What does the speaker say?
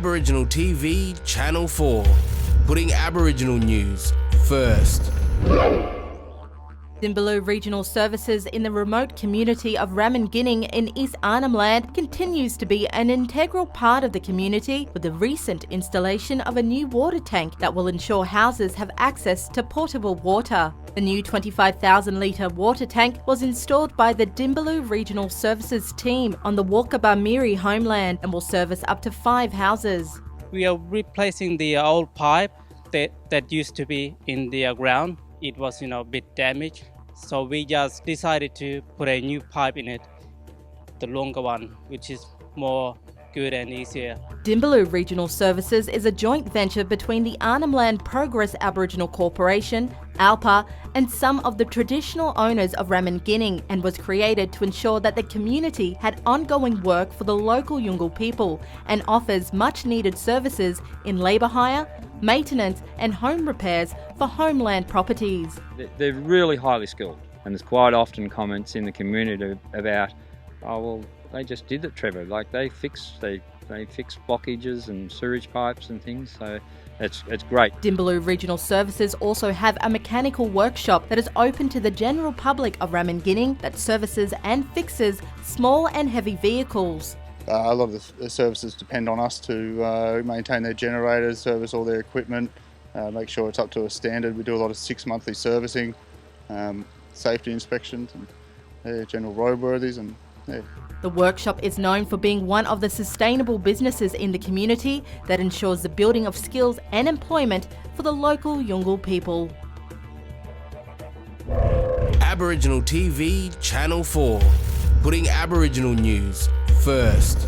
Aboriginal TV Channel 4, putting Aboriginal news first. Dinybulu Regional Services in the remote community of Ramingining in East Arnhem Land continues to be an integral part of the community with the recent installation of a new water tank that will ensure houses have access to portable water. The new 25,000-litre water tank was installed by the Dinybulu Regional Services team on the Walkabamiri homeland and will service up to 5 houses. We are replacing the old pipe that used to be in the ground. It was, a bit damaged. So we just decided to put a new pipe in it, the longer one, which is more good and easier. Dinybulu Regional Services is a joint venture between the Arnhem Land Progress Aboriginal Corporation, ALPA, and some of the traditional owners of Ramingining, and was created to ensure that the community had ongoing work for the local Yolngu people and offers much needed services in labour hire, maintenance and home repairs for homeland properties. They're really highly skilled, and there's quite often comments in the community about, oh well, they just did it, Trevor. Like they fix blockages and sewerage pipes and things, so it's great. Dinybulu Regional Services also have a mechanical workshop that is open to the general public of Ramingining that services and fixes small and heavy vehicles. A lot of the services depend on us to maintain their generators, service all their equipment, make sure it's up to a standard. We do a lot of 6 monthly servicing, safety inspections, and general roadworthies. The workshop is known for being one of the sustainable businesses in the community that ensures the building of skills and employment for the local Yolngu people. Aboriginal TV Channel 4, putting Aboriginal news first.